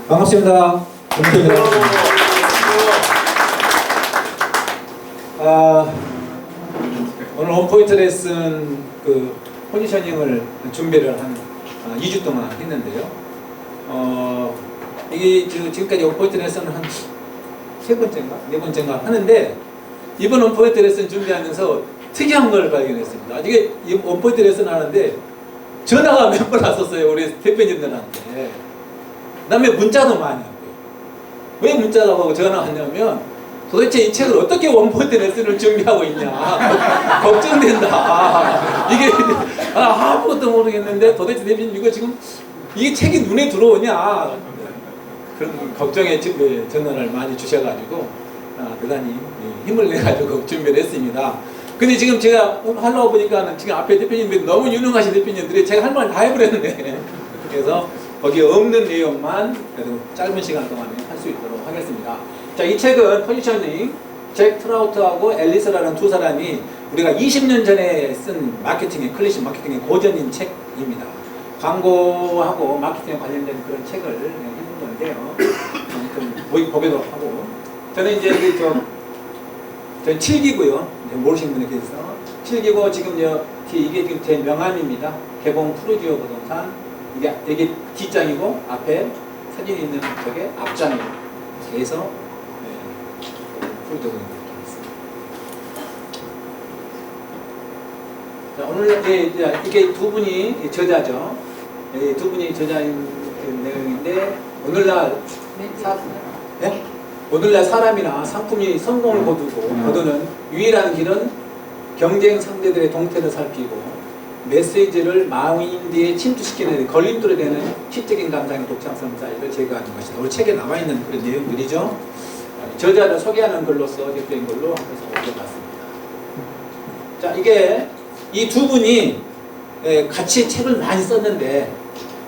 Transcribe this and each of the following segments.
반갑습니다. 김태입니다. 오늘 원포인트 레슨 포지셔닝을 준비를 한 2주 동안 했는데요. 이게 지금까지 원포인트 레슨을 한 3번째인가? 4번째인가 하는데, 이번 원포인트 레슨 준비하면서 특이한 걸 발견했습니다. 이게 원포인트 레슨 하는데 전화가 몇 번 왔었어요, 우리 대표님들한테. 그다음에 문자도 많이 하고요. 왜 문자가 오고 전화가 왔냐면, 도대체 이 책을 어떻게 원포인트 레슨을 준비하고 있냐 걱정된다. 이게 아무것도 모르겠는데 도대체 대표님 이거 지금 이 책이 눈에 들어오냐 그런 걱정에 전화를 많이 주셔가지고 대단히 힘을 내가지고 준비를 했습니다. 근데 지금 제가 하려고 보니까 지금 앞에 대표님들이 너무 유능하신 대표님들이 제가 할 말 다 해버렸네. 그래서 거기에 없는 내용만 그래도 짧은 시간 동안에 할 수 있도록 하겠습니다. 자, 이 책은 포지셔닝, 잭 트라우트하고 앨리스라는 두 사람이 우리가 20년 전에 쓴 마케팅의 클래식 마케팅의 고전인 책입니다. 광고하고 마케팅에 관련된 그런 책을 해본 건데요. 좀 보기도 하고. 저는 이제 저는 7기고요. 모르시는 분에 계셔서 7기고 지금 이게 지금 제 명함입니다. 개봉 프루지오 부동산. 이게 뒷장이고 앞에 사진이 있는 저게 앞장이에요. 그래서 자, 오늘 이게 두 분이 저자죠. 두 분이 저자인 내용인데, 오늘날 사람이나 상품이 성공을 거두는 유일한 길은 경쟁 상대들의 동태를 살피고 메시지를 마인드에 침투시키는 걸림돌이 되는 시적인 감상의 독창성 사이를 제거하는 것이다. 오늘 책에 나와 있는 그런 내용들이죠. 저자를 소개하는 글로서 대표인 걸로 한번 올려봤습니다. 자, 이게 이 두 분이 같이 책을 많이 썼는데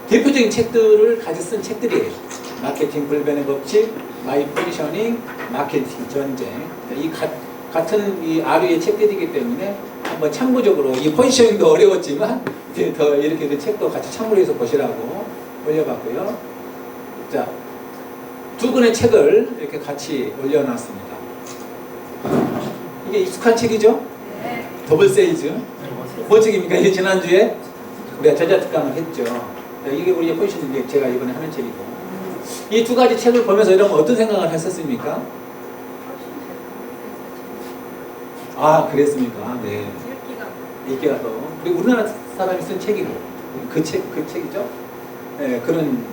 대표적인 책들을 같이 쓴 책들이에요. 마케팅 불변의 법칙, 마이 포지셔닝, 마케팅 전쟁. 이 같은 이 아류의 책들이기 때문에 한번 참고적으로 이 포지셔닝도 어려웠지만 더 이렇게 책도 같이 참고해서 보시라고 올려봤고요. 자, 두 권의 책을 이렇게 같이 올려놨습니다. 이게 익숙한 책이죠? 네. 더블 세이즈. 뭐 책입니까? 이게 지난주에 우리가 저자 특강을 했죠. 이게 우리 포지셔닝 제가 이번에 하는 책이고. 이 두 가지 책을 보면서 여러분 어떤 생각을 했었습니까? 아, 그랬습니까? 네. 읽기가 더. 그리고 우리나라 사람이 쓴 책이고, 그 책이죠? 네, 그런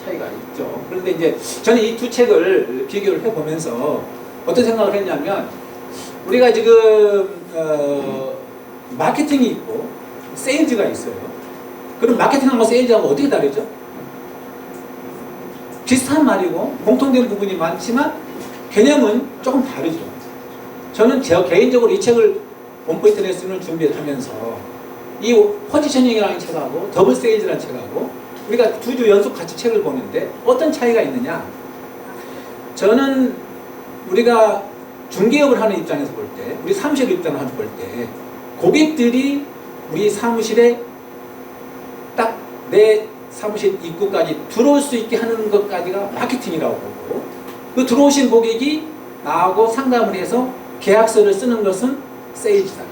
차이가 있죠. 그런데 이제 저는 이 두 책을 비교를 해보면서 어떤 생각을 했냐면, 우리가 지금 마케팅이 있고 세일즈가 있어요. 그럼 마케팅하고 세일즈하고 어떻게 다르죠? 비슷한 말이고 공통된 부분이 많지만 개념은 조금 다르죠. 저는 제 개인적으로 이 책을 원포인트 레슨을 준비하면서 이 포지셔닝이라는 책하고 더블 세일즈라는 책하고 우리가 2주 연속 같이 책을 보는데 어떤 차이가 있느냐? 저는 우리가 중개업을 하는 입장에서 볼 때, 우리 사무실 입장을 볼 때 고객들이 우리 사무실에 딱 내 사무실 입구까지 들어올 수 있게 하는 것까지가 마케팅이라고 보고, 그 들어오신 고객이 나하고 상담을 해서 계약서를 쓰는 것은 세일즈다.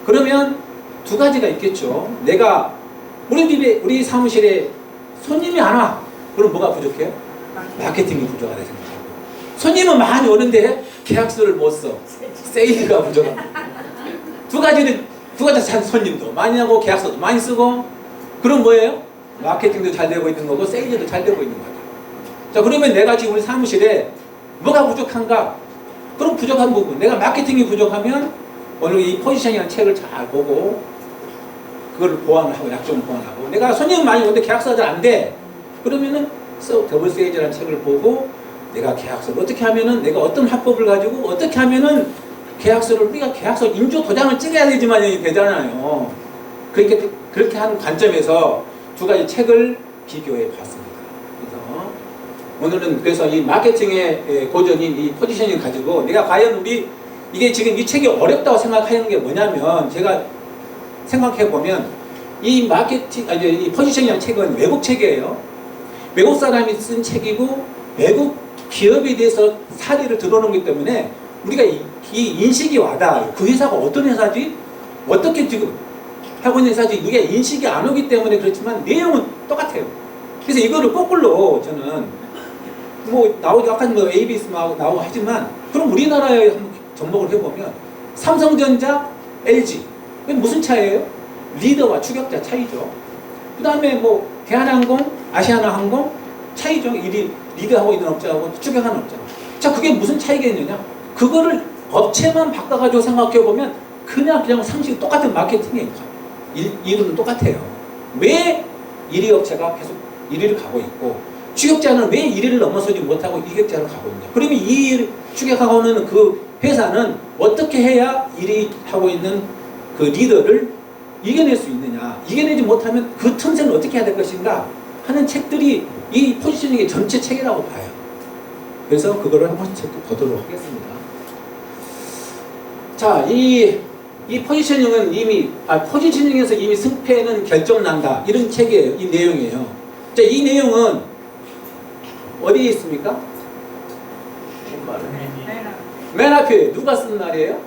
그러면 두 가지가 있겠죠. 내가 우리 사무실에 손님이 안 와. 그럼 뭐가 부족해요? 마케팅이 부족하다 생각하고. 손님은 많이 오는데 계약서를 못 써. 세일즈가 부족합니다. 두 가지 잘 손님도 많이 하고 계약서도 많이 쓰고, 그럼 뭐예요? 마케팅도 잘 되고 있는 거고 세일즈도 잘 되고 있는 거죠. 자, 그러면 내가 지금 우리 사무실에 뭐가 부족한가? 그럼 부족한 부분, 내가 마케팅이 부족하면 오늘 이 포지셔닝이라는 책을 잘 보고 그걸 보완을 하고 약점을 보완하고, 내가 손님 많이 오는데 계약서가 잘 안 돼. 그러면은 더블 세일즈라는 책을 보고 내가 계약서를 어떻게 하면은, 내가 어떤 화법을 가지고 어떻게 하면은 계약서를, 우리가 계약서 인조 도장을 찍어야 되지만 되잖아요. 그렇게 하는 관점에서 두 가지 책을 비교해 봤습니다. 오늘은 그래서 이 마케팅의 고전인 이 포지셔닝 가지고 내가 과연 이게 지금 이 책이 어렵다고 생각하는 게 뭐냐면, 제가 생각해 보면 이 포지셔닝이라는 책은 외국 책이에요. 외국 사람이 쓴 책이고 외국 기업에 대해서 사례를 들어놓기 때문에 우리가 이 인식이 와닿아요. 그 회사가 어떤 회사지? 어떻게 지금 하고 있는 회사지? 이게 인식이 안 오기 때문에 그렇지만 내용은 똑같아요. 그래서 이거를 거꾸로 저는 뭐 나오죠. 아까 뭐 ABS 나오고 하지만 그럼 우리나라에 한번 접목을 해보면 삼성전자, LG 이게 무슨 차이예요? 리더와 추격자 차이죠. 그 다음에 뭐 대한항공, 아시아나항공 차이죠. 이 리드하고 있는 업체하고 추격하는 업체. 자, 그게 무슨 차이겠느냐? 그거를 업체만 바꿔가지고 생각해보면 그냥 상식이 똑같은 마케팅이에요. 이론은 똑같아요. 왜 1위 업체가 계속 1위를 가고 있고 추격자는 왜 1위를 넘어서지 못하고 2격자로 가고 있냐? 그러면 이 추격하고는 그 회사는 어떻게 해야 1위 하고 있는 그 리더를 이겨낼 수 있느냐? 이겨내지 못하면 그 틈새는 어떻게 해야 될 것인가? 하는 책들이 이 포지셔닝의 전체 책이라고 봐요. 그래서 그거를 한 번씩 보도록 하겠습니다. 자, 이 포지셔닝은 포지셔닝에서 이미 승패는 결정난다. 이런 책이에요. 이 내용이에요. 자, 이 내용은 어디에 있습니까? 맨 앞에 누가 쓴 말이에요?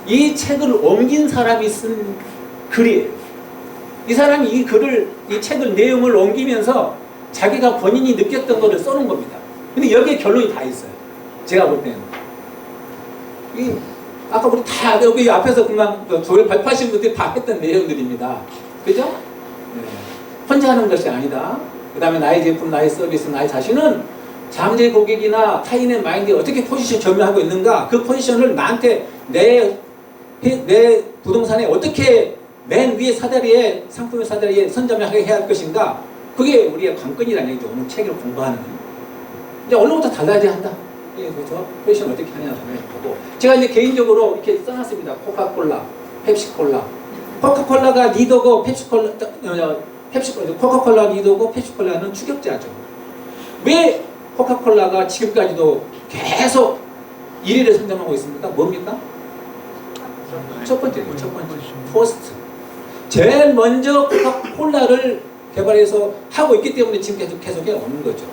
이 책을 옮긴 사람이 쓴 글이에요. 이 사람이 이 책을 내용을 옮기면서 자기가 본인이 느꼈던 것을 써놓은 겁니다. 근데 여기에 결론이 다 있어요. 제가 볼 때는. 아까 우리 다 여기 앞에서 그만 조회 발표하신 분들이 다 했던 내용들입니다. 그죠? 네. 혼자 하는 것이 아니다. 그 다음에 나의 제품, 나의 서비스, 나의 자신은 잠재 고객이나 타인의 마인드에 어떻게 포지션 점유하고 있는가, 그 포지션을 나한테 내 부동산에 어떻게 맨 위에 사다리에, 상품의 사다리에 선점하게 해야 할 것인가, 그게 우리의 관건이라는 얘기죠. 오늘 책을 공부하는. 이제 오늘부터 달라져야 한다. 예, 그렇죠? 포지션 어떻게 하냐를 보고. 제가 이제 개인적으로 이렇게 써놨습니다. 코카콜라, 펩시콜라. 코카콜라가 리더고 코카콜라 리더고 펩시콜라는 추격자죠. 왜 코카콜라가 지금까지도 계속 1위를 선점하고 있습니까? 뭡니까? 첫 번째. 포스트. 제일 먼저 코카콜라를 개발해서 하고 있기 때문에 지금 계속 해오는 거죠.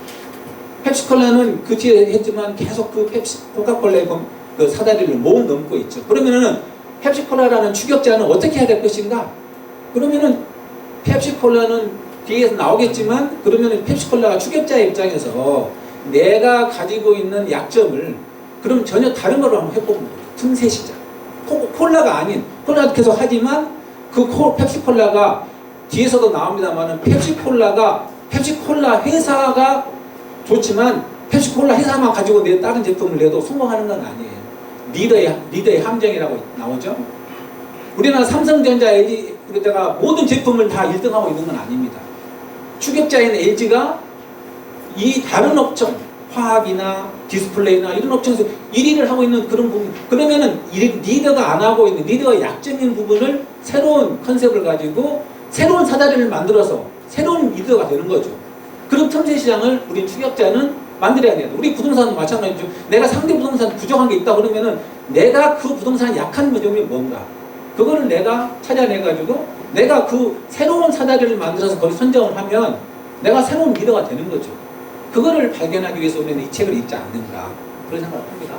펩시콜라는 그 뒤에 했지만 계속 코카콜라의 그 사다리를 못 넘고 있죠. 그러면은 펩시콜라라는 추격자는 어떻게 해야 될 것인가? 그러면은 펩시콜라는 뒤에서 나오겠지만, 그러면은 펩시콜라가 추격자의 입장에서 내가 가지고 있는 약점을 그럼 전혀 다른 걸로 한번 해보는 거예요. 틈새 시장. 콜라가 아닌, 콜라도 계속 하지만 펩시콜라가 뒤에서도 나옵니다만은 펩시콜라 회사가 좋지만 펩시콜라 회사만 가지고 내 다른 제품을 내도 성공하는 건 아니에요. 리더의 함정이라고 나오죠. 우리나라 삼성전자, LG가 모든 제품을 다 1등하고 있는 건 아닙니다. 추격자인 LG가 이 다른 업종, 화학이나 디스플레이나 이런 업종에서 1위를 하고 있는 그런 부분, 그러면은 리더가 안 하고 있는, 리더가 약점인 부분을 새로운 컨셉을 가지고 새로운 사다리를 만들어서 새로운 리더가 되는 거죠. 그런 틈새 시장을 우리 추격자는 만들어야 돼요. 우리 부동산은 마찬가지죠. 내가 상대 부동산 부족한 게 있다 그러면은 내가 그 부동산 약한 점이 뭔가, 그거를 내가 찾아내가지고 내가 그 새로운 사다리를 만들어서 거기 선정을 하면 내가 새로운 리더가 되는 거죠. 그거를 발견하기 위해서 우리는 이 책을 읽지 않는가, 그런 생각을 합니다.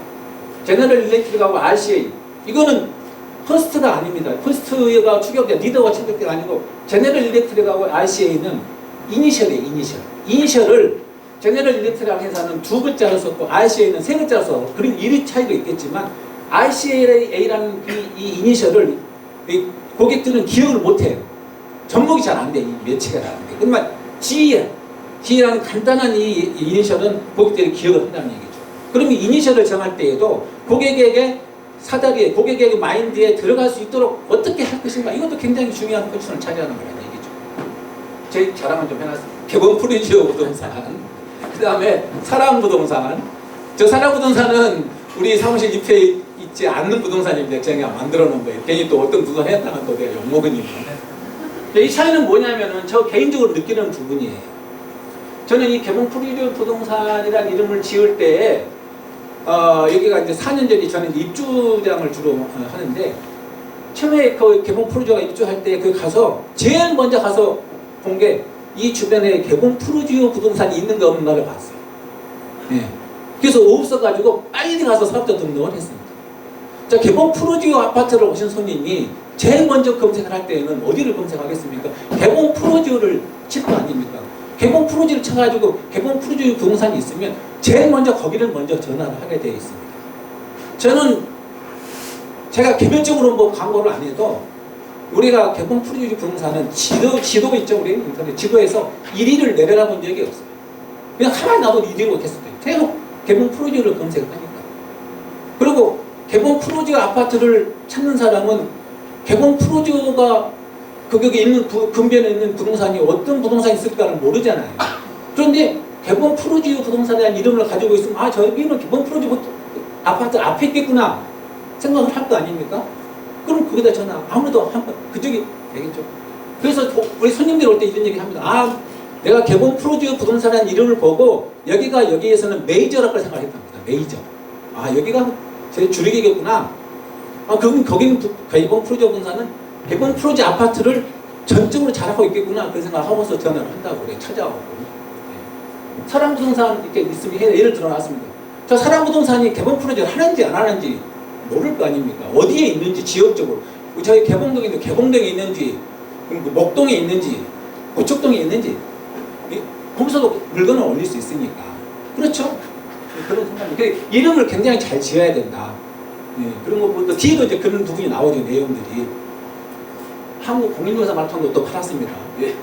제너럴 일렉트릭하고 RCA, 이거는 퍼스트가 아닙니다. 퍼스트가 추격자, 리더가 추격자가 아니고 제너럴 일렉트릭하고 RCA는 이니셜이에요. 이니셜을 제너럴 일렉트릭 회사는 2글자로 썼고 RCA는 3글자로 썼고, 그런 이름 차이도 있겠지만 RCA라는 이 이니셜을 고객들은 기억을 못해요. 접목이 잘 안 돼. 이 매치가 안 돼. 그러면 G라는 간단한 이 이니셜은 고객들이 기억을 한다는 얘기죠. 그러면 이니셜을 정할 때에도 고객에게 사다리에, 고객에게 마인드에 들어갈 수 있도록 어떻게 할 것인가, 이것도 굉장히 중요한 포지션을 차지하는 거라는 얘기죠. 제 자랑을 좀 해놨습니다. 개봉 프리지오 부동산, 그 다음에 사랑부동산. 저 사랑부동산은 우리 사무실 옆에 있지 않는 부동산입니다. 제가 만들어 놓은 거예요. 괜히 또 어떤 부동산 했다가 또 내가 욕먹으니까. 이 차이는 뭐냐면은 저 개인적으로 느끼는 부분이에요. 저는 이 개봉 프리지오 부동산이라는 이름을 지을 때 여기가 이제 4년 전에 저는 입주장을 주로 하는데, 처음에 그 개봉 프리지오가 입주할 때 그 가서 제일 먼저 가서 본 게 이 주변에 개봉 프루지오 부동산이 있는가 없는가를 봤어요. 예. 그래서 없어가지고 빨리 가서 사업자 등록을 했습니다. 자, 개봉 프루지오 아파트를 오신 손님이 제일 먼저 검색을 할 때에는 어디를 검색하겠습니까? 개봉 프루지오를 칠 거 아닙니까? 개봉 프루지오를 쳐가지고 개봉 프루지오 부동산이 있으면 제일 먼저 거기를 먼저 전화를 하게 되어 있습니다. 저는 제가 개별적으로 뭐 광고를 안 해도 우리가 개봉 프루지오 부동산은 지도가 있죠. 우리 인터넷 지도에서 1위를 내려다 본 적이 없어요. 그냥 가만히 놔둬도 1위를 못했을 때 계속 개봉 프루지오를 검색을 하니까. 그리고 개봉 프루지오 아파트를 찾는 사람은 개봉 프루지오가 거기에 있는 근변에 있는 부동산이 어떤 부동산이 있을까를 모르잖아요. 그런데 개봉 프루지오 부동산이라는 이름을 가지고 있으면 아, 저기는 개봉 프루지오 아파트 앞에 있겠구나 생각을 할 거 아닙니까? 그럼 거기다 전화 아무래도 한번 그쪽이 되겠죠. 그래서 우리 손님들 올 때 이런 얘기 합니다. 아, 내가 개봉 프루지오 부동산이라는 이름을 보고 여기에서는 메이저라고 생각했답니다. 메이저. 아, 여기가 제 주력이겠구나. 아, 그럼 거기는 개봉 프루지오 부동산은 개봉 프루지오 아파트를 전적으로 잘하고 있겠구나. 그런 생각하고서 전화를 한다고 그래. 찾아오고. 네. 사랑부동산 이렇게 있으면 예를 들어 놨습니다. 저 사랑부동산이 개봉 프루지오를 하는지 안 하는지 모를 거 아닙니까? 어디에 있는지 지역적으로. 저희 개봉동에 있는지, 목동에 있는지, 고척동에 있는지, 거기서도 물건을 올릴 수 있으니까. 그렇죠? 그런 생각이. 이름을 굉장히 잘 지어야 된다. 네, 그런 것보다 뒤에도 이제 그런 부분이 나오죠, 내용들이. 한국 공인중개사 마라톤도 또 팔았습니다. 예.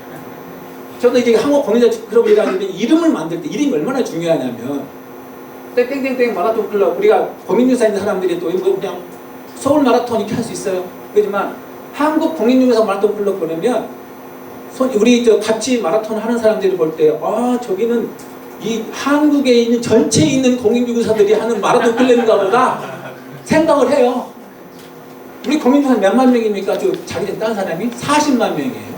저도 이제 한국 공인중개사 클럽이라는 이름을 만들 때 이름이 얼마나 중요하냐면, 땡땡땡 마라톤 클럽, 우리가 공인중개사 있는 사람들이 또 그냥 서울 마라톤 이렇게 할 수 있어요. 그렇지만 한국 공인중개사 마라톤 클럽 보려면 우리 같이 마라톤 하는 사람들이 볼 때 아, 저기는 이 한국에 있는 전체에 있는 공인중개사들이 하는 마라톤 클럽인가 보다 생각을 해요. 우리 공인중개사 몇만 명입니까? 저 자기들 딴 사람이 40만 명이에요.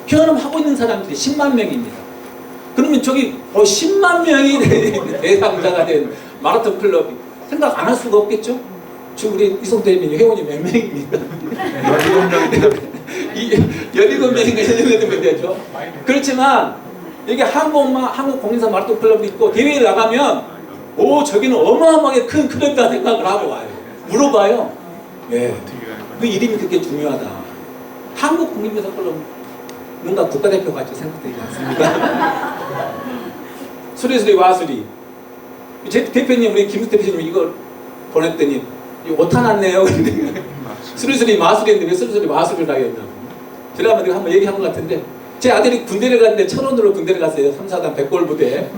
현업하고 있는 사람들이 10만 명입니다. 그러면 저기 10만 명이 대상자가 된 마라톤 클럽이 생각 안 할 수가 없겠죠? 지금 우리 이성태 대표님 회원이 몇 명입니까? 17명인가 18명 되죠. 그렇지만 여기 한국 공인사 마라톤 클럽이 있고 대회에 나가면 오, 저기는 어마어마하게 큰 클럽이다 생각을 하고 와요. 물어봐요. 네. 그 이름이 그렇게 중요하다. 한국 공인사 클럽 뭔가 국가대표 같이 생각되지 않습니까? 수리수리 와수리. 제 대표님, 우리 김수 대표님 이거 보냈더니 이거 오타 났네요. 수리수리 마수리인데 왜 수리수리 마수리를 하겠냐고. 제가 한번 얘기한 것 같은데 제 아들이 군대를 갔는데 천원으로 군대를 갔어요. 3사단 백골 부대.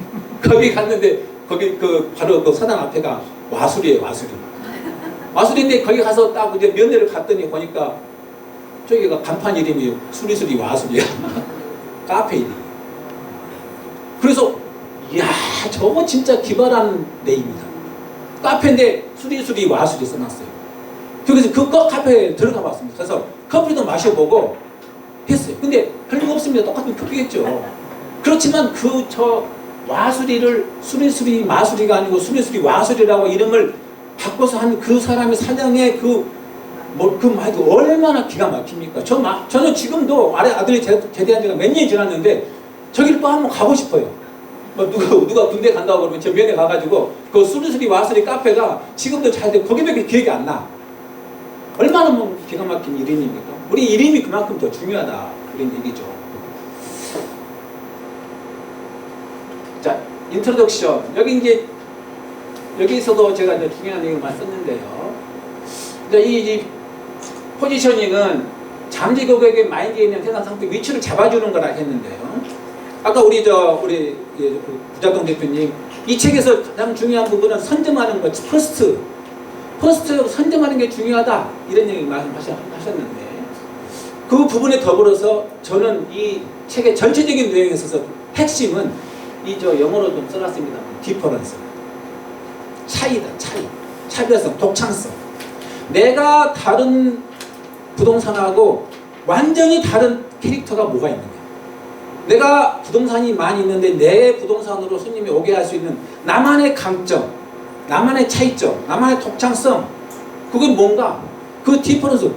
거기 갔는데 거기 바로 그 사단 앞에가 와수리예요. 와수리. 와수리인데 거기 가서 딱 이제 면회를 갔더니 보니까 저기가 간판 이름이 수리수리 와수리야. 카페 이름. 그래서 이야, 저거 진짜 기발한 네임이다. 카페인데 수리수리 와수리 써놨어요. 그래서 그 카페에 들어가 봤습니다. 그래서 커피도 마셔보고 했어요. 근데 별거 없습니다. 똑같은 커피겠죠. 그렇지만 저 와수리를 수리수리 마수리가 아니고 수리수리 와수리라고 이름을 바꿔서 한 그 사람의 사장의 그 말도 얼마나 기가 막힙니까? 저는 지금도 아들이 제대한 지가 몇 년이 지났는데 저기를 또 한번 가고 싶어요. 누가 군대 간다고 그러면 저 면에 가가지고 그 수리수리 와수리 카페가 지금도 잘 되고 거기밖에 기억이 안 나. 얼마나 뭐 기가 막힌 이름입니까? 우리 이름이 그만큼 더 중요하다. 그런 얘기죠. 자, 인트로덕션. 여기서도 제가 이제 중요한 얘기만 썼는데요. 이 포지셔닝은 잠재 고객의 마인드에 있는 세상 상태 위치를 잡아주는 거라 했는데요. 아까 우리 부자동 대표님 이 책에서 가장 중요한 부분은 선점하는 것, 퍼스트 선점하는 게 중요하다 이런 얘기 말씀하셨는데 그 부분에 더불어서 저는 이 책의 전체적인 내용에 있어서 핵심은 영어로 좀 써놨습니다. 디퍼런스, 차이다. 차별성, 독창성. 내가 다른 부동산하고 완전히 다른 캐릭터가 뭐가 있느냐. 내가 부동산이 많이 있는데 내 부동산으로 손님이 오게 할 수 있는 나만의 강점, 나만의 차이점, 나만의 독창성. 그건 뭔가? 그 디퍼런스.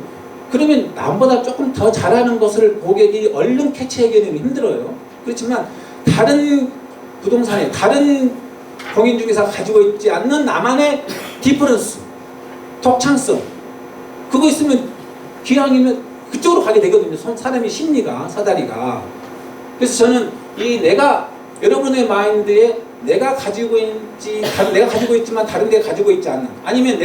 그러면 남보다 조금 더 잘하는 것을 고객이 얼른 캐치하기는 힘들어요. 그렇지만 다른 부동산에 다른 공인중개사가 가지고 있지 않는 나만의 디퍼런스, 독창성, 그거 있으면 기왕이면 그쪽으로 가게 되거든요. 사람의 심리가, 사다리가. 그래서 저는 여러분의 마인드에 내가 가지고 있지만 다른 데 가지고 있지 않는, 아니면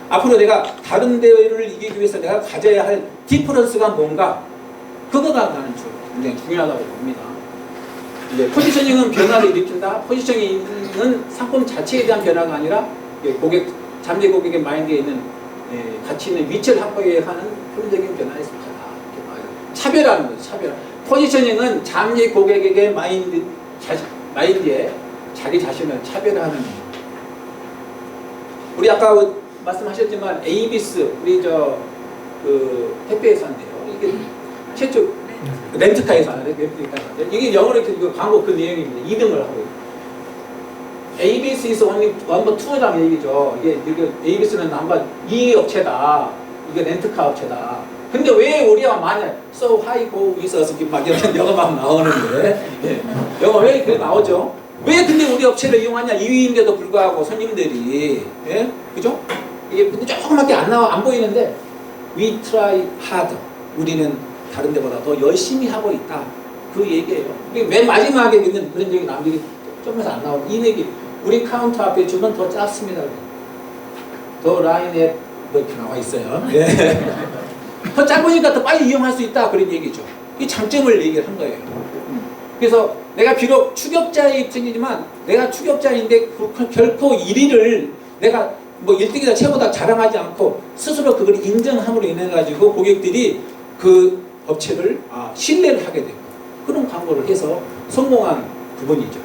앞으로 내가 다른 데를 이기기 위해서 내가 가져야 할 디퍼런스가 뭔가, 그거가 나는 굉장히 중요하다고 봅니다. 이제 포지셔닝은 변화를 일으킨다. 포지셔닝은 상품 자체에 대한 변화가 아니라 잠재 고객의 마인드에 있는 가치 있는 위치를 확보해 하는 효율적인 변화에 속하다. 차별하는 거죠. 차별. 포지셔닝은 잠재 고객에게 마인드에 자기 자신을 차별하는 거죠. 우리 아까 말씀하셨지만 에이비스, 우리 택배 회사인데요. 이게 최초 렌트카 회사, 이게 영어로 이거 광고 그 내용입니다. 2등을 하고 있어요. ABS is only number 2라는 얘기죠. 이게 ABS는 넘버 2 업체다. 이게 렌트카 업체다. 근데 왜 우리가 만약 so high go with us 막 이런 영어만 나오는데, 영어 왜 그렇게 나오죠? 왜 근데 우리 업체를 이용하냐? 2위인데도 불구하고 손님들이, 그죠? 이게 조금밖에 안 보이는데 we try harder. 우리는 다른 데보다 더 열심히 하고 있다. 그 얘기예요. 맨 마지막에 있는 그런 얘기 남들이 좀에서 안 나오는 이 얘기. 우리 카운터 앞에 줄은 더 짧습니다. 더 라인에 이렇게 나와 있어요. 더 짧으니까 더 빨리 이용할 수 있다. 그런 얘기죠. 이 장점을 얘기를 한 거예요. 그래서 내가 비록 추격자의 입장이지만 내가 추격자인데 결코 1위를 내가 1등이다 최고다 자랑하지 않고 스스로 그걸 인정함으로 인해 가지고 고객들이 그 업체를 신뢰를 하게 되고 그런 광고를 해서 성공한 부분이죠.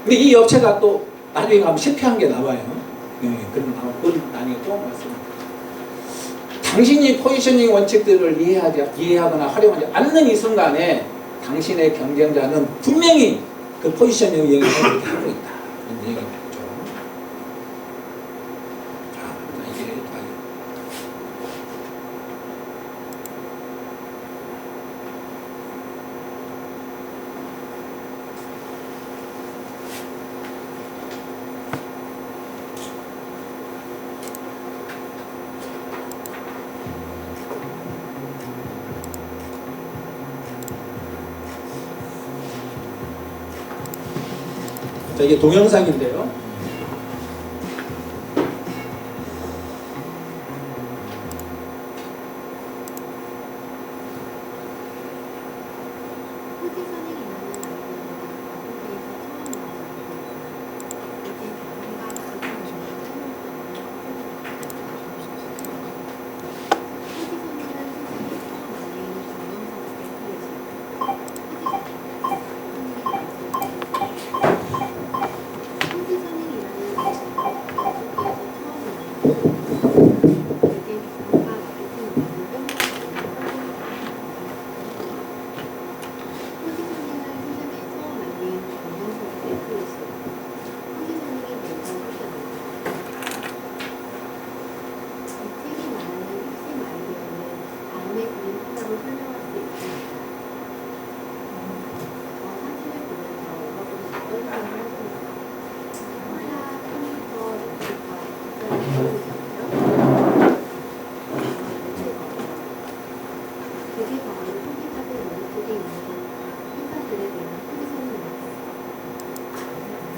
근데 이 업체가 또 나중에 가면 실패한 게 나와요. 그건 나중에 또 말씀드립니다. 당신이 포지셔닝 원칙들을 이해하거나 활용하지 않는 이 순간에 당신의 경쟁자는 분명히 그 포지셔닝 이용을 하고 있다. 이런 얘기가 있죠. 자, 이게 자, 이게 동영상인데요.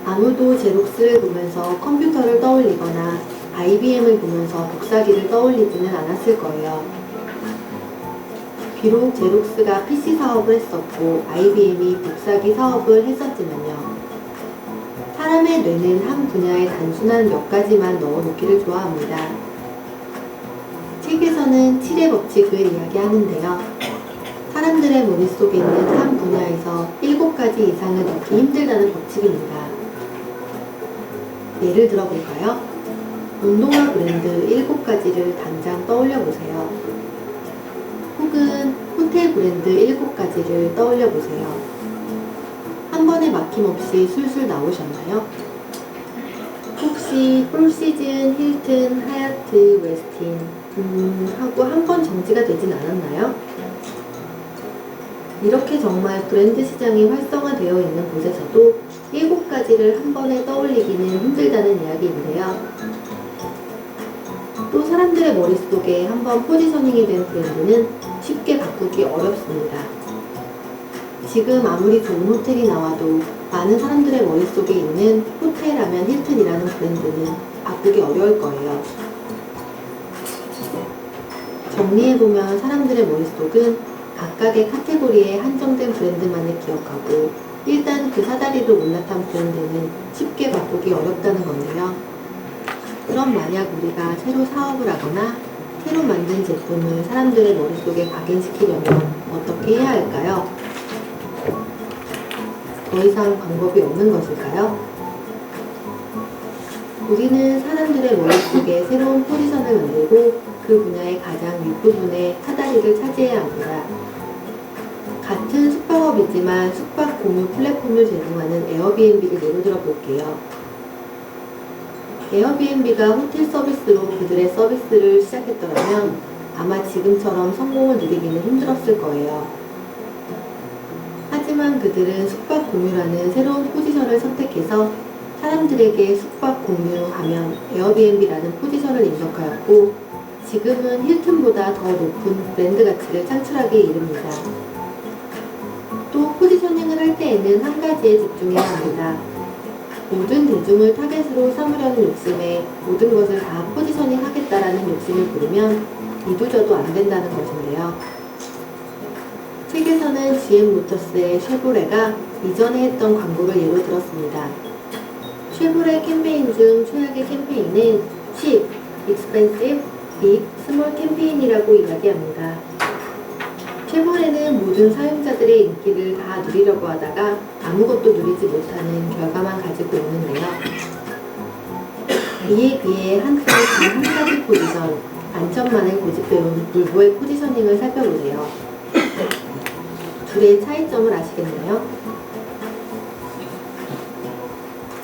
아무도 제록스를 보면서 컴퓨터를 떠올리거나 IBM을 보면서 복사기를 떠올리지는 않았을 거예요. 비록 제록스가 PC 사업을 했었고 IBM이 복사기 사업을 했었지만요. 사람의 뇌는 한 분야에 단순한 몇 가지만 넣어놓기를 좋아합니다. 책에서는 7의 법칙을 이야기하는데요. 사람들의 머릿속에 있는 한 분야에서 7가지 이상을 넣기 힘들다는 법칙입니다. 예를 들어볼까요? 운동화 브랜드 7가지를 당장 떠올려보세요. 혹은 호텔 브랜드 7가지를 떠올려보세요. 한 번에 막힘없이 술술 나오셨나요? 혹시 폴시즌, 힐튼, 하얏트, 웨스틴 하고 한 번 정지가 되진 않았나요? 이렇게 정말 브랜드 시장이 활성화되어 있는 곳에서도 7가지를 한 번에 떠올리기는 힘들다는 이야기인데요. 또 사람들의 머릿속에 한번 포지셔닝이 된 브랜드는 쉽게 바꾸기 어렵습니다. 지금 아무리 좋은 호텔이 나와도 많은 사람들의 머릿속에 있는 호텔하면 힐튼이라는 브랜드는 바꾸기 어려울 거예요. 정리해보면 사람들의 머릿속은 각각의 카테고리에 한정된 브랜드만을 기억하고 일단 그 사다리로 올라탄 브랜드는 쉽게 바꾸기 어렵다는 건데요. 그럼 만약 우리가 새로 사업을 하거나 새로 만든 제품을 사람들의 머릿속에 각인시키려면 어떻게 해야 할까요? 더 이상 방법이 없는 것일까요? 우리는 사람들의 머릿속에 새로운 포지션을 만들고 그 분야의 가장 윗부분에 사다리를 차지해야 합니다. 같은 숙박업이지만 숙박 공유 플랫폼을 제공하는 에어비앤비를 예로 들어 볼게요. 에어비앤비가 호텔 서비스로 그들의 서비스를 시작했더라면 아마 지금처럼 성공을 누리기는 힘들었을 거예요. 하지만 그들은 숙박 공유라는 새로운 포지션을 선택해서 사람들에게 숙박 공유하면 에어비앤비라는 포지션을 입력하였고 지금은 힐튼보다 더 높은 브랜드 가치를 창출하기에 이릅니다. 또 포지셔닝을 할 때에는 한 가지에 집중해야 합니다. 모든 대중을 타겟으로 삼으려는 욕심에 모든 것을 다 포지셔닝 하겠다라는 욕심을 부리면 이도저도 안 된다는 것인데요. 책에서는 GM모터스의 쉐보레가 이전에 했던 광고를 예로 들었습니다. 쉐보레 캠페인 중 최악의 캠페인은 cheap, expensive, big, small 캠페인이라고 이야기합니다. 쉐보레는 모든 사용자들의 인기를 다 누리려고 하다가 아무것도 누리지 못하는 결과만 가지고 있는데요. 이에 비해 한때 단 한 가지 포지션, 만점만을 고집해온 볼보의 포지셔닝을 살펴보세요. 둘의 차이점을 아시겠나요?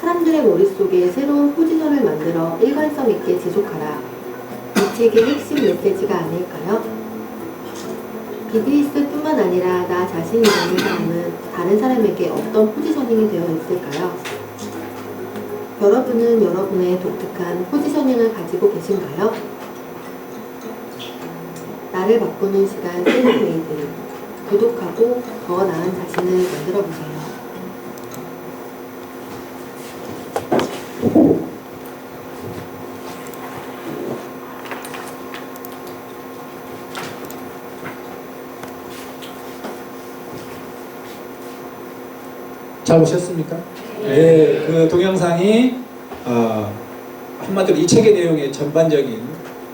사람들의 머릿속에 새로운 포지션을 만들어 일관성 있게 지속하라. 이 책의 핵심 메시지가 아닐까요? 비즈니스뿐만 아니라 나 자신이라는 사람은 다른 사람에게 어떤 포지셔닝이 되어 있을까요? 여러분은 여러분의 독특한 포지셔닝을 가지고 계신가요? 나를 바꾸는 시간 셀프메이드. 구독하고 더 나은 자신을 만들어 보세요. 잘 보셨습니까? 네, 그 동영상이 한마디로 이 책의 내용의 전반적인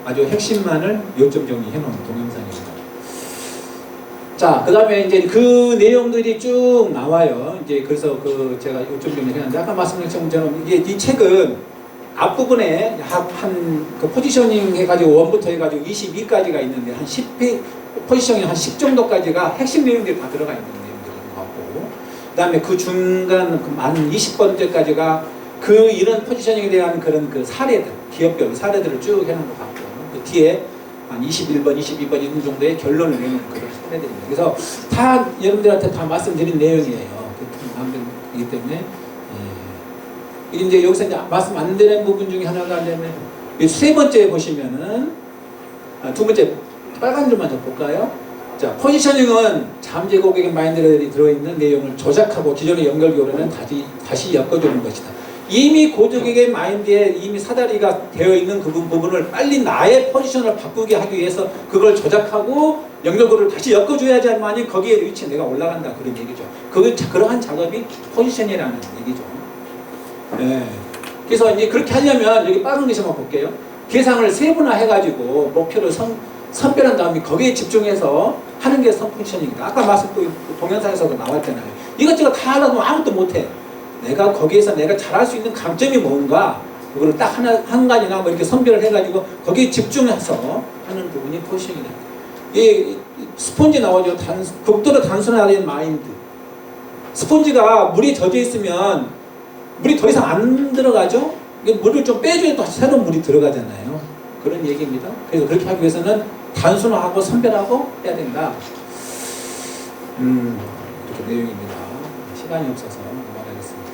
아주 핵심만을 요점 정리해 놓은 동영상입니다. 자, 그 다음에 이제 그 내용들이 쭉 나와요. 이제 그래서 그 제가 요점 정리를 했는데 아까 말씀드린 것처럼 이게 이 책은 앞부분에 한그 포지셔닝 해가지고 1부터 해가지고 22까지가 있는데 한 10페이지 포지셔닝 한 10 정도까지가 핵심 내용들이 다 들어가 있는 내용들인 것 같고 그 다음에 그 중간 한 20번째까지가 그 이런 포지셔닝에 대한 그런 그 사례들, 기업별 사례들을 쭉 해놓은 것 같고 그 뒤에 한 21번, 22번 이런 정도의 결론을 내놓은 그런 사례들입니다. 그래서 다 여러분들한테 다 말씀드린 내용이에요. 그렇기 때문에 이제 여기서 이제 말씀 안 되는 부분 중에 하나가 되면 세 번째 보시면은 두 번째 빨간 줄만 더 볼까요? 자, 포지셔닝은 잠재 고객의 마인드들이 들어있는 내용을 조작하고 기존의 연결교로는 다시 엮어주는 것이다. 이미 고객의 마인드에 이미 사다리가 되어 있는 그 부분을 빨리 나의 포지션을 바꾸게 하기 위해서 그걸 조작하고 연결고리를 다시 엮어줘야지만이 거기에 위치에 내가 올라간다 그런 얘기죠. 그러한 작업이 포지션이라는 얘기죠. 네. 그래서 이제 그렇게 하려면 여기 빨간 글씨만 볼게요. 계상을 세분화해가지고 목표를 선별한 다음에 거기에 집중해서 하는 게 포지셔닝이다. 아까 말씀 또 동영상에서도 나왔잖아요. 이것저것 다 하려고 아무것도 못해. 내가 거기에서 내가 잘할 수 있는 강점이 뭔가 그거를 딱 한 가지나 뭐 이렇게 선별을 해가지고 거기에 집중해서 하는 부분이 포지셔닝이다. 이 스폰지 나오죠. 극도로 단순화된 마인드. 스폰지가 물에 젖어 있으면 물이 더 이상 안 들어가죠? 물을 좀 빼줘야 또 새로운 물이 들어가잖아요. 그런 얘기입니다. 그래서 그렇게 하기 위해서는 단순화하고 선별하고 해야 된다. 이렇게 내용입니다. 시간이 없어서 말하겠습니다.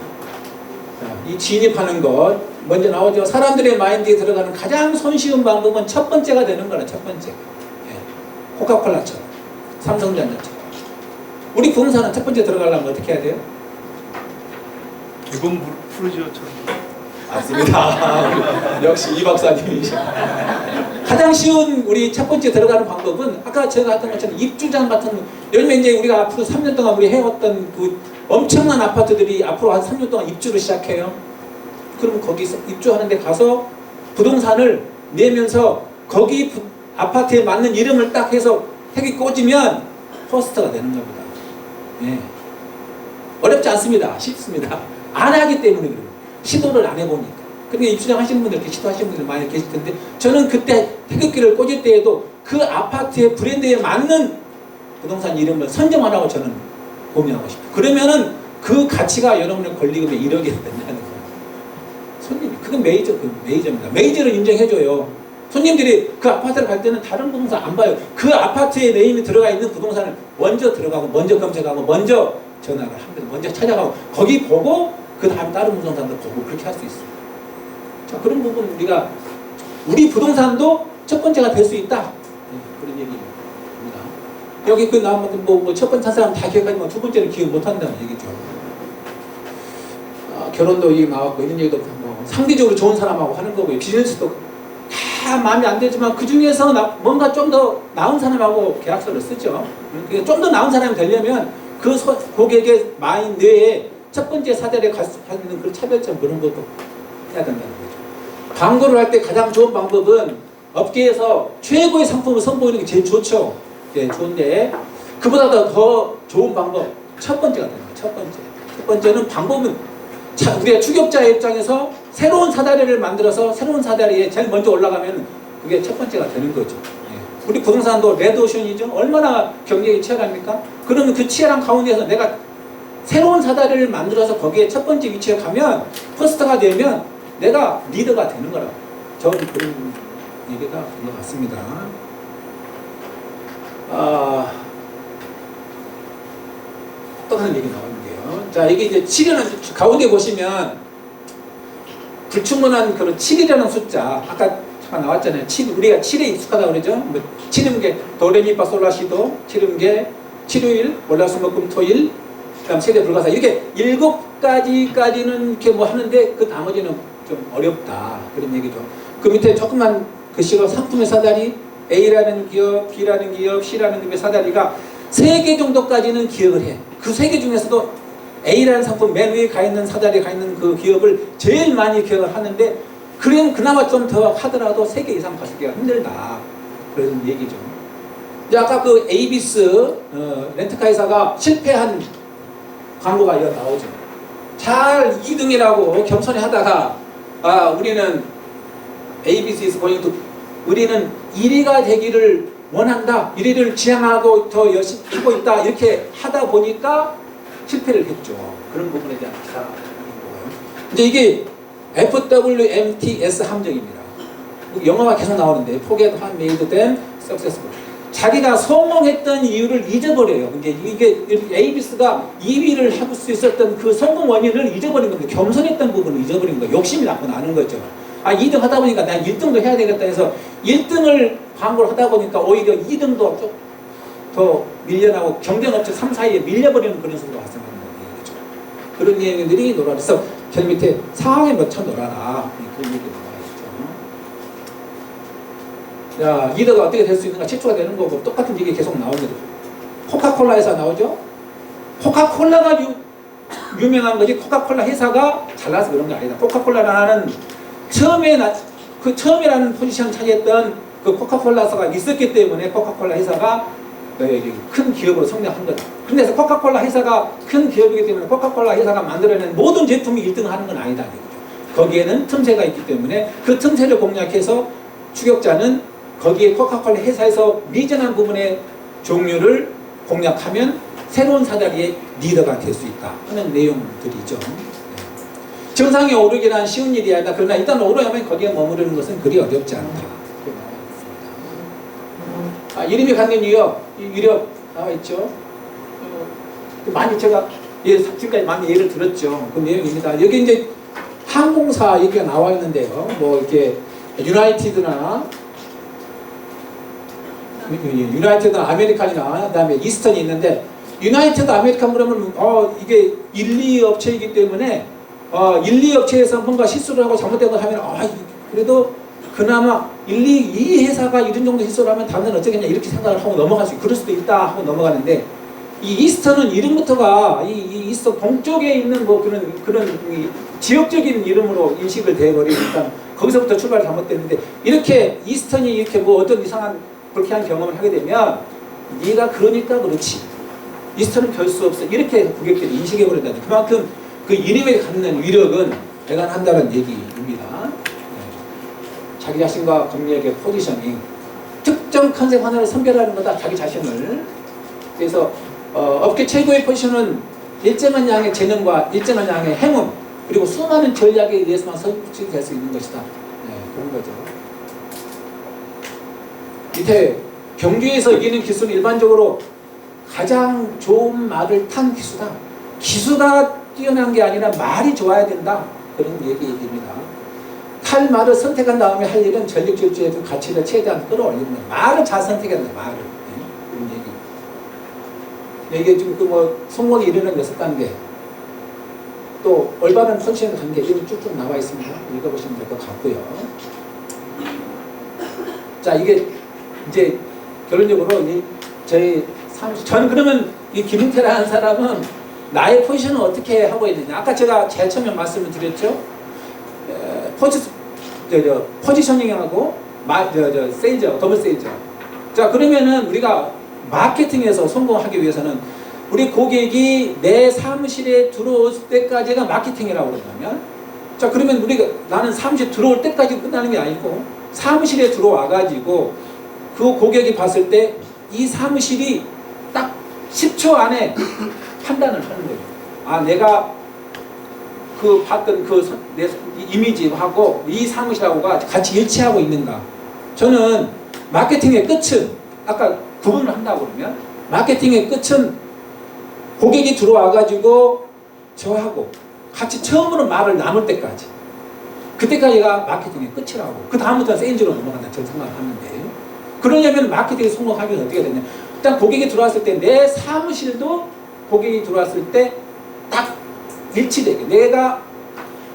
자, 이 진입하는 것 먼저 나오죠. 사람들의 마인드에 들어가는 가장 손쉬운 방법은 첫 번째가 되는 거라. 첫 번째. 예. 코카콜라처럼, 삼성전자처럼. 우리 부동산은 첫 번째 들어가려면 어떻게 해야 돼요? 기본 프로지오처럼. 맞습니다. 역시 이 박사님이시죠. 가장 쉬운 우리 첫 번째 들어가는 방법은 아까 제가 했던 것처럼 입주장 같은, 요즘에 이제 우리가 앞으로 3년 동안 우리 해왔던 그 엄청난 아파트들이 앞으로 한 3년 동안 입주를 시작해요. 그러면 거기서 입주하는 데 가서 부동산을 내면서 거기 아파트에 맞는 이름을 딱 해서 택이 꽂으면 퍼스트가 되는 겁니다. 예. 어렵지 않습니다. 쉽습니다. 안 하기 때문에 그래요. 시도를 안 해보니까. 그러니까 입주장 하시는 분들, 이렇게 시도하시는 분들 많이 계실 텐데, 저는 그때 태극기를 꽂을 때에도 그 아파트의 브랜드에 맞는 부동산 이름을 선정하라고 저는 고민하고 싶어요. 그러면은 그 가치가 여러분의 권리금의 1억이 된다는 거예요. 손님이. 그건 메이저입니다. 메이저를 인정해줘요. 손님들이 그 아파트를 갈 때는 다른 부동산 안 봐요. 그 아파트에 네임이 들어가 있는 부동산을 먼저 들어가고, 먼저 검색하고, 먼저 전화를 합니다. 먼저 찾아가고, 거기 보고, 그 다음 다른 부동산도 보고, 그렇게 할 수 있어요. 자, 그런 부분 우리가, 우리 부동산도 첫 번째가 될 수 있다. 네, 그런 얘기입니다. 여기 그 나오면 첫 번째 한 사람 다 기억하지만 두 번째는 기억 못 한다는 얘기죠. 결혼도 얘기 나왔고, 이런 얘기도 뭐 상대적으로 좋은 사람하고 하는 거고요. 비즈니스도 다 마음에 안 들지만 그 중에서 뭔가 좀 더 나은 사람하고 계약서를 쓰죠. 좀 더 나은 사람이 되려면 그 고객의 마인 뇌에 첫 번째 사다리에 갈 수 있는 그 차별점, 그런 것도 해야 된다는 거죠. 광고를 할 때 가장 좋은 방법은 업계에서 최고의 상품을 선보이는 게 제일 좋죠. 예, 좋은데 그보다 더 좋은 방법, 첫 번째가 됩니다. 첫 번째. 첫 번째는 방법은 우리가 추격자의 입장에서 새로운 사다리를 만들어서 새로운 사다리에 제일 먼저 올라가면 그게 첫 번째가 되는 거죠. 예. 우리 부동산도 레드오션이죠. 얼마나 경쟁이 치열합니까? 그러면 그 치열한 가운데서 내가 새로운 사다리를 만들어서 거기에 첫 번째 위치에 가면, 퍼스트가 되면 내가 리더가 되는 거라고. 저는 그런 얘기가 된 것 같습니다. 또 하는 얘기 나오는데요. 자, 이게 이제 7이라는, 가운데 보시면 불충분한 그런 7이라는 숫자, 아까 잠깐 나왔잖아요. 7, 우리가 7에 익숙하다고 그러죠. 뭐 7음계, 도레미파솔라시도, 7음계, 7요일, 월화수목금토일, 그다음 세대 불가사, 이렇게 7가지까지는 이렇게 뭐 하는데 그 나머지는 좀 어렵다, 그런 얘기죠. 그 밑에 조금만 글씨로 상품의 사다리, A라는 기업, B라는 기업, C라는 기업의 사다리가 3개 정도까지는 기억을 해. 그 3개 중에서도 A라는 상품 맨 위에 가 있는 사다리에 가 있는 그 기업을 제일 많이 기억을 하는데, 그래도 그나마 좀 더 하더라도 3개 이상 가시기가 힘들다, 그런 얘기죠. 이제 아까 그 에이비스 렌트카 회사가 실패한 광고가 이거 나오죠. 잘 2등이라고 겸손히 하다가, 우리는 ABC에서 보니까 우리는 1위가 되기를 원한다, 1위를 지향하고 더 열심히 하고 있다, 이렇게 하다 보니까 실패를 했죠. 그런 부분에 대한 기사가 있고요. 이제 이게 FWMTS 함정입니다. 영어가 계속 나오는데, Forget what made them successful. 자기가 성공했던 이유를 잊어버려요. 이게 에이비스가 2위를 할 수 있었던 그 성공 원인을 잊어버린 겁니다. 겸손했던 부분을 잊어버린 거예요. 욕심이 나는 거죠. 2등 하다 보니까 내가 1등도 해야 되겠다 해서 1등을 광고를 하다 보니까 오히려 2등도 좀 더 밀려나고 경쟁업체 3, 4위에 밀려버리는 그런 식으로 발생하는 거죠. 그런 내용들이 놀아. 그래서 저 밑에 상황에 맞춰 놀아라, 그런 얘기가 나와 있죠. 자, 리더가 어떻게 될 수 있는가, 최초가 되는 거고, 똑같은 얘기 계속 나옵니다. 코카콜라에서 나오죠. 코카콜라가 유명한 거지, 코카콜라 회사가 잘나서 그런 게 아니다. 코카콜라라는 처음이라는 포지션을 차지했던 그 코카콜라사가 있었기 때문에 코카콜라 회사가 큰 기업으로 성장한 거다. 그래서 코카콜라 회사가 큰 기업이기 때문에 코카콜라 회사가 만들어낸 모든 제품이 1등을 하는 건 아니다. 거기에는 틈새가 있기 때문에 그 틈새를 공략해서 추격자는 거기에 코카콜라 회사에서 미진한 부분의 종류를 공략하면 새로운 사다리의 리더가 될 수 있다 하는 내용들이죠. 정상에 오르기란 쉬운 일이 아니다. 그러나 일단 오르려면 거기에 머무르는 것은 그리 어렵지 않다. 이름이 갖는 위력 나와 있죠. 많이 제가 지금까지 많이 예를 들었죠. 그 내용입니다. 여기 이제 항공사 얘기가 나와 있는데요. 뭐 이렇게 유나이티드나 아메리칸이나 그다음에 이스턴이 있는데 유나이티드 아메리칸 그러면 이게 1, 2 업체이기 때문에 1, 2 업체에서 뭔가 실수를 하고 잘못된 걸 하면 그래도 그나마 1, 2 회사가 이런 정도 실수를 하면 다른 데는 어쩌겠냐 이렇게 생각을 하고 넘어갈 수 있고 그럴 수도 있다 하고 넘어가는데 이 이스턴은 이름부터가 이 이스턴 동쪽에 있는 뭐 그런 이 지역적인 이름으로 인식을 돼버리니까 거기서부터 출발이 잘못됐는데 이렇게 이스턴이 이렇게 뭐 어떤 이상한 그렇게 한 경험을 하게 되면 네가 그러니까 그렇지 이스턴은 별 수 없어 이렇게 고객들이 인식해버린다. 그만큼 그 이름에 갖는 위력은 대단한다는 얘기입니다. 자기 자신과 검역의 포지셔닝 특정 컨셉 하나를 선별하는 거다. 자기 자신을. 그래서 업계 최고의 포지션은 일정한 양의 재능과 일정한 양의 행운 그리고 수많은 전략에 의해서만 설치될 수 있는 것이다. 그런 거죠. 밑에 경주에서 이기는 기술은 일반적으로 가장 좋은 말을 탄 기수다. 기수가 뛰어난 게 아니라 말이 좋아야 된다. 그런 얘기입니다. 탈 말을 선택한 다음에 할 일은 전력질주의 그 가치를 최대한 끌어올리는 거예요. 말을 잘 선택해야 된다. 말을. 그런 얘기. 이게 지금 성공이 이르는 6단계. 또 올바른 포지션 관계 이런 쭉쭉 나와 있습니다. 읽어보시면 될 것 같고요. 자, 이게 이제 결론적으로 저는 그러면 이 김은태라는 사람은 나의 포지션을 어떻게 하고 있느냐. 아까 제가 제일 처음에 말씀을 드렸죠. 포지셔닝하고 세이저, 더블 세이저. 자, 그러면은 우리가 마케팅에서 성공하기 위해서는 우리 고객이 내 사무실에 들어올 때까지가 마케팅이라고 그런다면 자, 그러면 나는 사무실에 들어올 때까지 끝나는 게 아니고 사무실에 들어와가지고 그 고객이 봤을 때 이 사무실이 딱 10초 안에 판단을 하는 거예요. 내가 봤던 내 이미지하고 이 사무실하고가 같이 일치하고 있는가. 저는 마케팅의 끝은 아까 구분을 한다고 그러면 마케팅의 끝은 고객이 들어와가지고 저하고 같이 처음으로 말을 나눌 때까지 그때까지가 마케팅의 끝이라고. 그 다음부터는 세일즈로 넘어간다. 저는 생각을 하는데 그러려면 마케팅이 성공하면 어떻게 되냐. 일단 고객이 들어왔을 때 내 사무실도 고객이 들어왔을 때 딱 일치되게 내가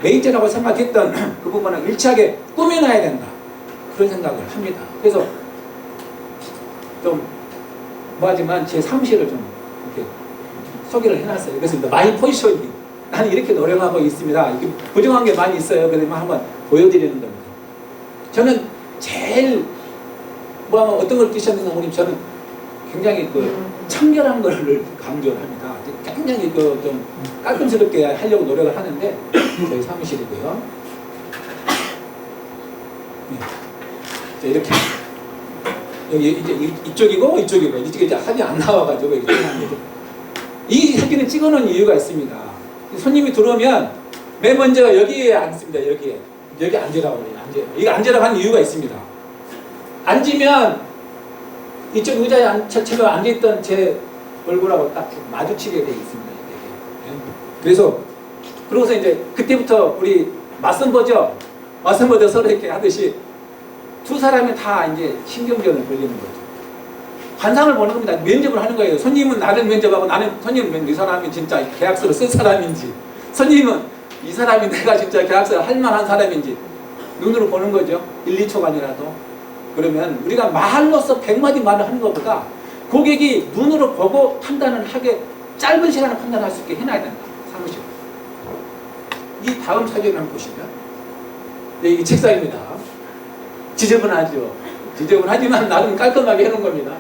메이저라고 생각했던 그 부분을 일치하게 꾸며놔야 된다. 그런 생각을 합니다. 그래서 좀 뭐하지만 제 사무실을 좀 이렇게 소개를 해놨어요. 그래서 마이 포지셔닝 나는 이렇게 노력하고 있습니다. 이렇게 부정한 게 많이 있어요. 그래서 한번 보여드리는 겁니다. 저는 제일 어떤 걸 끼셨는가 보니 저는 굉장히 청결한 거를 강조를 합니다. 굉장히 좀 깔끔스럽게 하려고 노력을 하는데 저희 사무실이고요. 네. 이렇게 여기 이제 이쪽이고 이쪽이고 이쪽에 이제 사진이 안 나와가지고 이렇게 이 사진을 찍어놓은 이유가 있습니다. 손님이 들어오면 맨 먼저 여기에 앉습니다. 여기 앉으라고 그래요. 여기 앉으라고 하는 이유가 있습니다. 앉으면 이쪽 의자에 앉아있던 제 얼굴하고 딱 마주치게 되어 있습니다. 그래서 그러고서 이제 그때부터 우리 맞선보죠 서로 이렇게 하듯이 두 사람이 다 이제 신경전을 벌리는 거죠. 관상을 보는 겁니다. 면접을 하는 거예요. 손님은 나를 면접하고 손님은 이 사람이 진짜 계약서를 쓸 사람인지 손님은 이 사람이 내가 진짜 계약서를 할 만한 사람인지 눈으로 보는 거죠. 1, 2초간이라도. 그러면 우리가 말로써 100마디 말을 하는 것보다 고객이 눈으로 보고 판단을 하게 짧은 시간에 판단할 수 있게 해놔야 된다. 사무실. 이 다음 사진을 한번 보시면 이 책상입니다. 지저분하죠. 지저분하지만 나름 깔끔하게 해놓은 겁니다.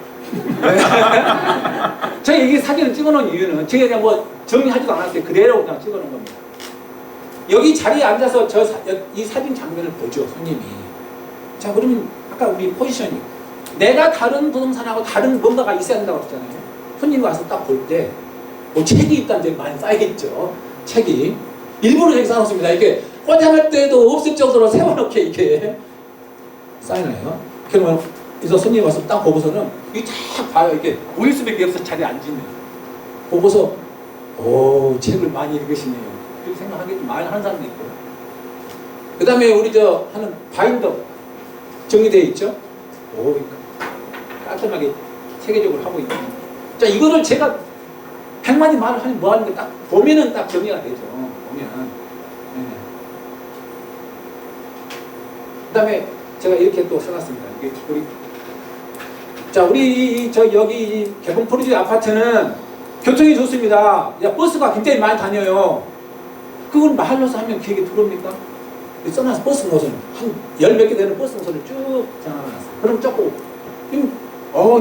제가 이 사진을 찍어놓은 이유는 제가 그냥 뭐 정리하지도 않았어요. 그대로 그냥 찍어놓은 겁니다. 여기 자리에 앉아서 이 사진 장면을 보죠. 손님이. 자, 그러면 아까 우리 포지셔닝 내가 다른 부동산하고 다른 뭔가가 있어야 된다고 그랬잖아요. 손님이 와서 딱 볼 때 뭐 책이 일단 되게 많이 쌓여있죠. 책이 일부러 여기 쌓아놓습니다. 이렇게 화장할 때도 없을 정도로 세워놓게 이렇게 쌓여놔요. 그러면 그래서 손님이 와서 딱 보고서는 이게 딱 봐요. 이게 보일 수밖에 없어 자리에 앉으면 보고서 오, 책을 많이 읽으시네요. 그렇게 생각하겠지. 많이 하는 사람도 있고. 그 다음에 우리 하는 바인더 정리되어 있죠? 오, 깔끔하게 체계적으로 하고 있고. 자, 이거를 제가 100마디 말을 하니 뭐 하는 게 딱 보면은 딱 정리가 되죠. 보면. 네. 그 다음에 제가 이렇게 또 써놨습니다. 이게 우리 여기 개봉 프로젝트 아파트는 교통이 좋습니다. 야, 버스가 굉장히 많이 다녀요. 그걸 말로서 하면 기획에 들어옵니까? 써놔서 버스 노선 한 10몇 개 되는 버스 노선을 쭉 정해놨어요. 그럼 조금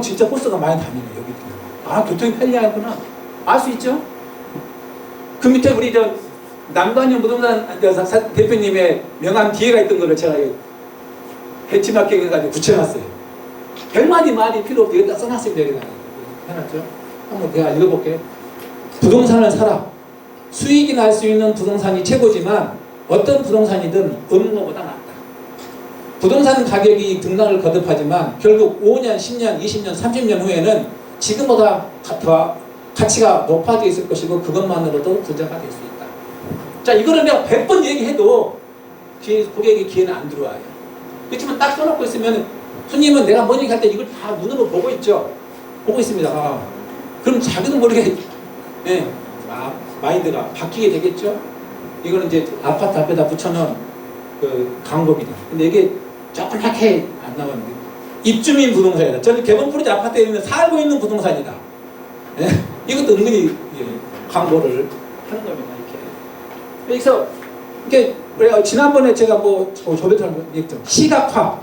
진짜 버스가 많이 다니네 여기. 교통이 편리하구나 알 수 있죠? 그 밑에 우리 남관현 부동산 대표님의 명함 뒤에가 있던 거를 제가 벤치마킹 해가지고 붙여놨어요. 100마디 말이 필요 없게 여기다 써놨습니다. 여기다 해놨죠? 한번 내가 읽어볼게요. 부동산을 사라. 수익이 날 수 있는 부동산이 최고지만 어떤 부동산이든 없는 것보다 낫다. 부동산 가격이 등락을 거듭하지만 결국 5년, 10년, 20년, 30년 후에는 지금보다 더 가치가 높아져 있을 것이고 그것만으로도 부자가 될 수 있다. 자, 이거를 내가 100번 얘기해도 고객의 귀에는 안 들어와요. 그렇지만 딱 써놓고 있으면 손님은 내가 뭔 얘기할 때 이걸 다 눈으로 보고 있죠. 보고 있습니다. 그럼 자기도 모르게 마인드가 바뀌게 되겠죠. 이거는 이제 아파트 앞에다 붙여놓은 그 광고입니다. 근데 이게 조그맣게 안 나오는데 입주민 부동산이다. 저는 개봉 프로젝트 아파트에 있는 살고 있는 부동산이다. 예? 이것도 은근히 광고를 하는 겁니다. 이렇게. 그래서 이게 지난번에 제가 조배처럼 얘기했죠. 시각화.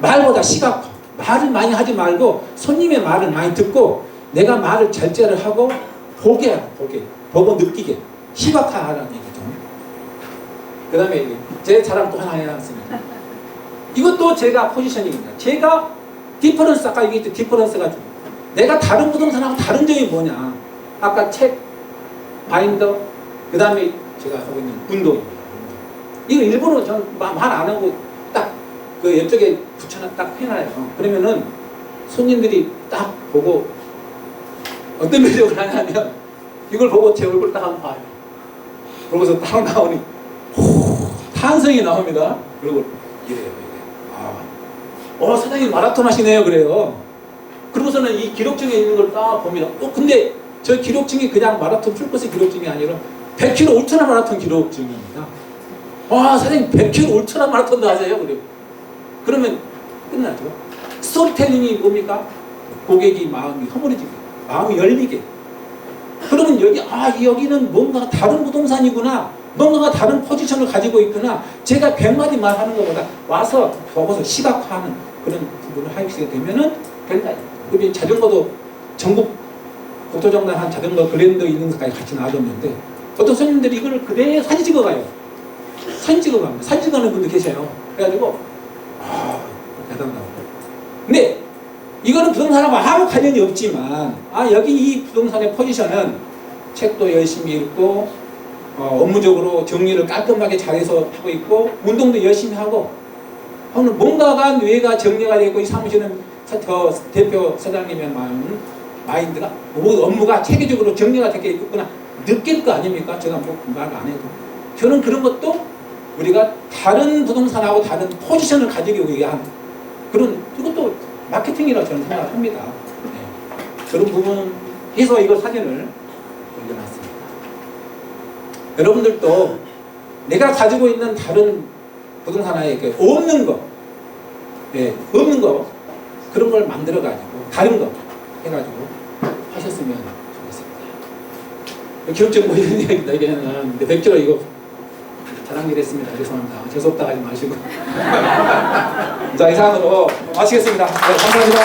말보다 시각화. 말을 많이 하지 말고 손님의 말을 많이 듣고 내가 말을 절제를 하고 보게 보고 느끼게 시각화하라는 얘기죠. 그 다음에 제 자랑 또 하나 해놨습니다. 이것도 제가 포지셔닝입니다. 제가 디퍼런스, 아까 얘기했죠. 디퍼런스가 내가 다른 부동산하고 다른 점이 뭐냐. 아까 책, 바인더, 그 다음에 제가 하고 있는 운동입니다. 이거 일부러 전 말 안 하고 딱 그 옆쪽에 딱 해놔요. 그러면은 손님들이 딱 보고 어떤 매력을 하냐면 이걸 보고 제 얼굴 딱 한번 봐요. 그러고서 딱 나오니 탄성이 나옵니다. 그리고 이래요. 사장님 마라톤 하시네요. 그래요. 그러고서는 이 기록증에 있는 걸 딱 봅니다. 근데 저 기록증이 그냥 마라톤 풀코스 기록증이 아니라 100km 울트라 마라톤 기록증입니다. 사장님 100km 울트라 마라톤도 하세요. 그래요. 그러면 끝나죠. 스토리텔링이 뭡니까? 고객이 마음이 허물어지게, 마음이 열리게. 그러면 여기는 뭔가 다른 부동산이구나. 뭔가가 다른 포지션을 가지고 있구나. 제가 100마디 말하는 것보다 와서 보고서 시각화하는 그런 부분을 하시게 되면은 된다. 그리고 자전거도 전국 국토정단 자전거 글랜드 있는 것까지 같이 놔뒀는데 어떤 손님들이 이걸 그대로 사진 찍어가요. 사진 찍어갑니다. 사진 찍어가는 분도 계셔요. 그래가지고 대단하다. 근데 이거는 부동산하고 아무 관련이 없지만 여기 이 부동산의 포지션은 책도 열심히 읽고 업무적으로 정리를 깔끔하게 잘해서 하고 있고 운동도 열심히 하고 뭔가가 뇌가 정리가 되고 이 사무실은 대표 사장님의 마인드가 업무가 체계적으로 정리가 되게 있구나 느낄 거 아닙니까? 제가 말 안 해도 저는 그런 것도 우리가 다른 부동산하고 다른 포지션을 가지기 위한 이것도 마케팅이라고 저는 생각합니다. 그런 부분에서 이거 사진을 올려놨습니다. 여러분들도 내가 가지고 있는 다른 부동산에 없는 거, 그런 걸 만들어가지고 다른 거 해가지고 하셨으면 좋겠습니다. 기록적 모의는 얘기입니다. 이게는 100kg 이거 자랑일 했습니다. 죄송합니다. 재수없다 하지 마시고. 자, 이상으로 마치겠습니다. 네, 감사합니다.